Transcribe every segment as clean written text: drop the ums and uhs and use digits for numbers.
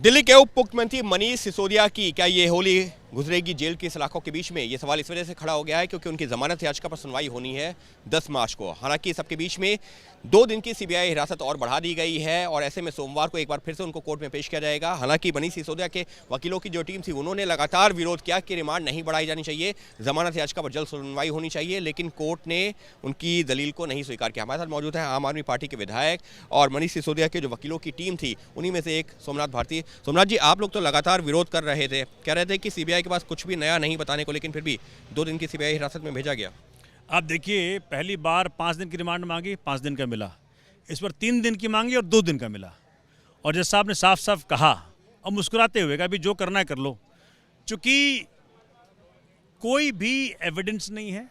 दिल्ली के उप मुख्यमंत्री मनीष सिसोदिया की क्या ये होली गुजरेगी जेल की सलाखों के बीच में? ये सवाल इस वजह से खड़ा हो गया है क्योंकि उनकी जमानत याचिका पर सुनवाई होनी है 10 मार्च को। हालांकि सबके बीच में 2 दिन की सीबीआई हिरासत और बढ़ा दी गई है और ऐसे में सोमवार को एक बार फिर से उनको कोर्ट में पेश किया जाएगा। हालांकि मनीष सिसोदिया के वकीलों की जो टीम थी उन्होंने लगातार विरोध किया कि रिमांड नहीं बढ़ाई जानी चाहिए, जमानत याचिका पर जल्द सुनवाई होनी चाहिए, लेकिन कोर्ट ने उनकी दलील को नहीं स्वीकार किया। हमारे साथ मौजूद है आम आदमी पार्टी के विधायक और मनीष सिसोदिया के जो वकीलों की टीम थी उन्हीं में से एक सोमनाथ भारती। सोमनाथ जी, आप लोग तो लगातार विरोध कर रहे थे, कह रहे थे कि सीबीआई के पास कुछ भी नया नहीं बताने को, लेकिन फिर भी 2 दिन की सीबीआई हिरासत में भेजा गया। आप देखिए, पहली बार 5 दिन की रिमांड मांगी, 5 दिन का मिला। इस पर 3 दिन की मांगी और 2 दिन का मिला। और जज साहब ने साफ साफ कहा और मुस्कुराते हुए कहा, अभी जो करना है कर लो। चूँकि कोई भी एविडेंस नहीं है,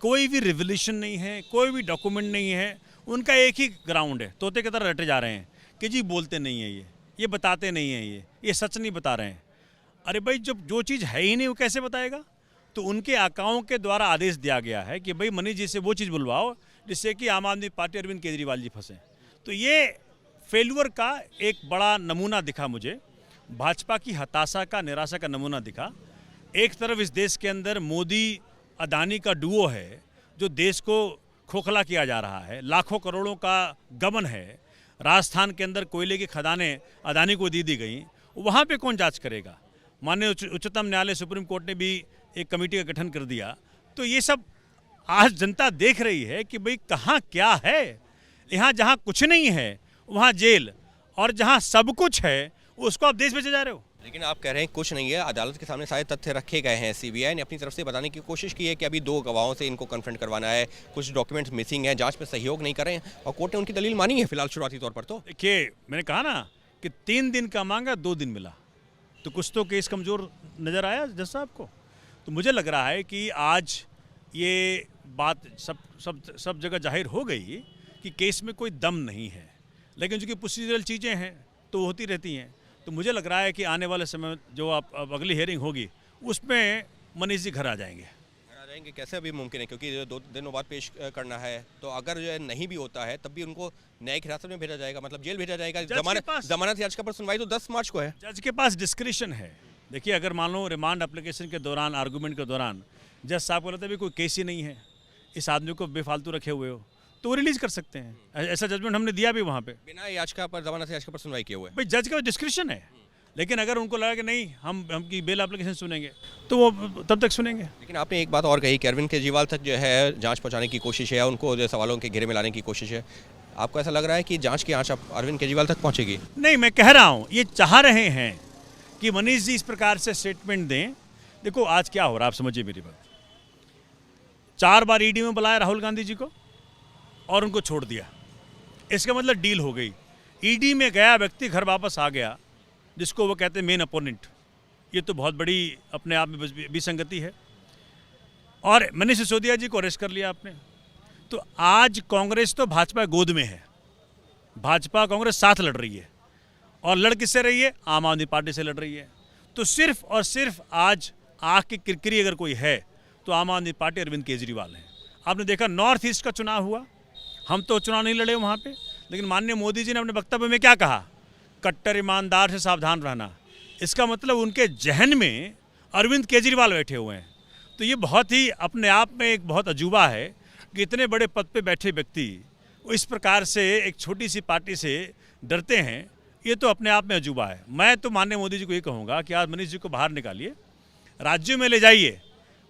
कोई भी रिवोल्यूशन नहीं है, कोई भी डॉक्यूमेंट नहीं है, उनका एक ही ग्राउंड है, तोते की तरह रटे जा रहे हैं कि जी बोलते नहीं है, ये बताते नहीं हैं, ये सच नहीं बता रहे हैं। अरे भाई, जब जो चीज़ है ही नहीं वो कैसे बताएगा? तो उनके आकाओं के द्वारा आदेश दिया गया है कि भाई मनीष जी से वो चीज़ बुलवाओ जिससे कि आम आदमी पार्टी अरविंद केजरीवाल जी फंसे। तो ये फेल्यूर का एक बड़ा नमूना दिखा मुझे, भाजपा की हताशा का, निराशा का नमूना दिखा। एक तरफ इस देश के अंदर मोदी अदानी का डुओ है जो देश को खोखला किया जा रहा है, लाखों करोड़ों का गबन है। राजस्थान के अंदर कोयले की खदानें अदानी को दी गई, वहाँ पे कौन जांच करेगा? माननीय उच्चतम न्यायालय सुप्रीम कोर्ट ने भी एक कमेटी का गठन कर दिया। तो ये सब आज जनता देख रही है कि भाई कहाँ क्या है। यहाँ जहाँ कुछ नहीं है वहाँ जेल, और जहाँ सब कुछ है उसको आप देश बेचे जा रहे हो। लेकिन आप कह रहे हैं कुछ नहीं है, अदालत के सामने सारे तथ्य रखे गए हैं। सीबीआई ने अपनी तरफ से बताने की कोशिश की है कि अभी 2 गवाहों से इनको कन्फ्रंट करवाना है, कुछ डॉक्यूमेंट्स मिसिंग है, जांच में सहयोग नहीं कर रहे हैं और कोर्ट ने उनकी दलील मानी है फिलहाल शुरुआती तौर पर। तो देखिए, मैंने कहा ना कि 3 दिन का मांगा, 2 दिन मिला, तो कुछ तो केस कमज़ोर नज़र आया जज साहब को। तो मुझे लग रहा है कि आज ये बात सब जगह जाहिर हो गई कि केस में कोई दम नहीं है, लेकिन चूँकि प्रोसीजरल चीज़ें हैं तो होती रहती हैं। तो मुझे लग रहा है कि आने वाले समय जो अब अगली हियरिंग होगी उसमें मनीष जी घर आ जाएंगे। कैसे अभी मुमकिन है? क्योंकि 2 दिनों बाद पेश करना है, तो अगर जो है नहीं भी होता है तब भी उनको न्यायिक हिरासत में भेजा जाएगा, मतलब जेल भेजा जाएगा। जमानत याचिका पर सुनवाई तो 10 मार्च को है। जज के पास डिस्क्रिशन है। देखिए, अगर मान लो रिमांड एप्लीकेशन के दौरान, आर्गूमेंट के दौरान जज साहब को लगता है कोई केस ही नहीं है, इस आदमी को बेफालतू रखे हुए हो, तो वो रिलीज कर सकते हैं। ऐसा जजमेंट हमने दिया भी वहाँ पे, बिना याचिका पर, जमानत याचिका पर सुनवाई किए हुए। भाई जज का डिस्क्रिशन है, लेकिन अगर उनको लगा कि नहीं हम की बेल एप्लीकेशन सुनेंगे तो वो तब तक सुनेंगे। लेकिन आपने एक बात और कही कि अरविंद केजरीवाल तक जो है जांच पहुंचाने की कोशिश है, उनको जो सवालों के घेरे में लाने की कोशिश है। आपको ऐसा लग रहा है कि जांच की आंच अरविंद केजरीवाल तक पहुंचेगी? नहीं, मैं कह रहा हूँ ये चाह रहे हैं कि मनीष जी इस प्रकार से स्टेटमेंट दें। देखो आज क्या हो रहा है, आप समझिए मेरी बात। 4 बार ईडी में बुलाया राहुल गांधी जी को और उनको छोड़ दिया, इसका मतलब डील हो गई। ईडी में गया व्यक्ति घर वापस आ गया, जिसको वो कहते हैं मेन अपोनेंट। ये तो बहुत बड़ी अपने आप में विसंगति है। और मनीष सिसोदिया जी को अरेस्ट कर लिया आपने। तो आज कांग्रेस तो भाजपा गोद में है, भाजपा कांग्रेस साथ लड़ रही है, और लड़ किससे रही है? आम आदमी पार्टी से लड़ रही है। तो सिर्फ और सिर्फ आज आग की किरकिरी अगर कोई है तो आम आदमी पार्टी अरविंद केजरीवाल है। आपने देखा नॉर्थ ईस्ट का चुनाव हुआ, हम तो चुनाव नहीं लड़े वहाँ पे, लेकिन माननीय मोदी जी ने अपने वक्तव्य में क्या कहा? कट्टर ईमानदार से सावधान रहना। इसका मतलब उनके जहन में अरविंद केजरीवाल बैठे हुए हैं। तो ये बहुत ही अपने आप में एक बहुत अजूबा है कि इतने बड़े पद पे बैठे व्यक्ति इस प्रकार से एक छोटी सी पार्टी से डरते हैं। ये तो अपने आप में अजूबा है। मैं तो माननीय मोदी जी को ये कहूँगा कि आज मनीष जी को बाहर निकालिए, राज्यों में ले जाइए,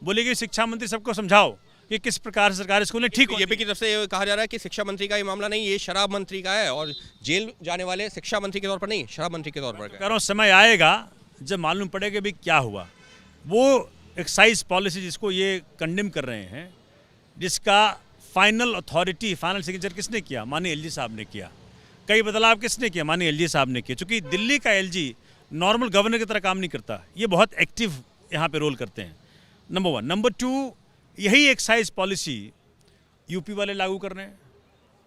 बोलिए कि शिक्षा मंत्री सबको समझाओ कि किस प्रकार सरकारी स्कूल ठीक। बीजेपी की तरफ से कहा जा रहा है कि शिक्षा मंत्री का ये मामला नहीं, ये शराब मंत्री का है, और जेल जाने वाले शिक्षा मंत्री के तौर पर नहीं, शराब मंत्री के तौर पर। कह रहा हूँ समय आएगा जब मालूम पड़ेगा भी क्या हुआ। वो एक्साइज पॉलिसी जिसको ये कंडेम कर रहे हैं, जिसका फाइनल अथॉरिटी, फाइनल सिग्नेचर किसने किया? माननीय एलजी साहब ने किया। कई बदलाव किसने किया? माननीय एलजी साहब ने किया। चूँकि दिल्ली का एलजी नॉर्मल गवर्नर की तरह काम नहीं करता, ये बहुत एक्टिव यहाँ पे रोल करते हैं, नंबर 1। नंबर 2, यही एक्साइज पॉलिसी यूपी वाले लागू कर रहे हैं,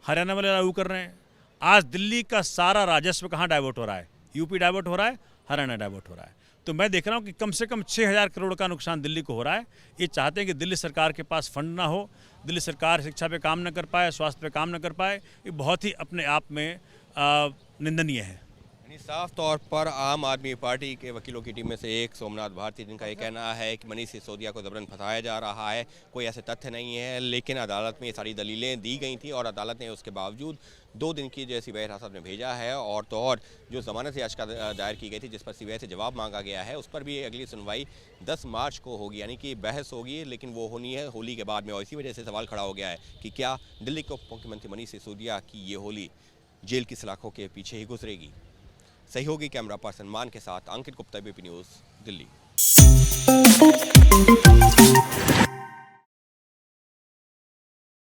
हरियाणा वाले लागू कर रहे हैं। आज दिल्ली का सारा राजस्व कहाँ डाइवर्ट हो रहा है? यूपी डाइवर्ट हो रहा है, हरियाणा डाइवर्ट हो रहा है। तो मैं देख रहा हूँ कि कम से कम 6000 करोड़ का नुकसान दिल्ली को हो रहा है। ये चाहते हैं कि दिल्ली सरकार के पास फंड ना हो, दिल्ली सरकार शिक्षा पे काम न कर पाए, स्वास्थ्य पे काम न कर पाए। ये बहुत ही अपने आप में निंदनीय है। साफ तौर पर आम आदमी पार्टी के वकीलों की टीम में से एक सोमनाथ भारती, जिनका ये कहना है कि मनीष सिसोदिया को जबरन फंसाया जा रहा है, कोई ऐसे तथ्य नहीं है, लेकिन अदालत में ये सारी दलीलें दी गई थी और अदालत ने उसके बावजूद 2 दिन की जो सीबीआई हिरासत में भेजा है। और तो और जो जमानत याचिका दायर की गई थी, जिस पर सीबीआई से जवाब मांगा गया है, उस पर भी अगली सुनवाई 10 मार्च को होगी, यानी कि बहस होगी, लेकिन वो होनी है होली के बाद में। और इसी वजह से सवाल खड़ा हो गया है कि क्या दिल्ली के उप मुख्यमंत्री मनीष सिसोदिया की ये होली जेल की सलाखों के पीछे ही गुजरेगी। सहयोगी कैमरा पर्सन मान के साथ अंकित गुप्ता, एबीपी न्यूज़, दिल्ली।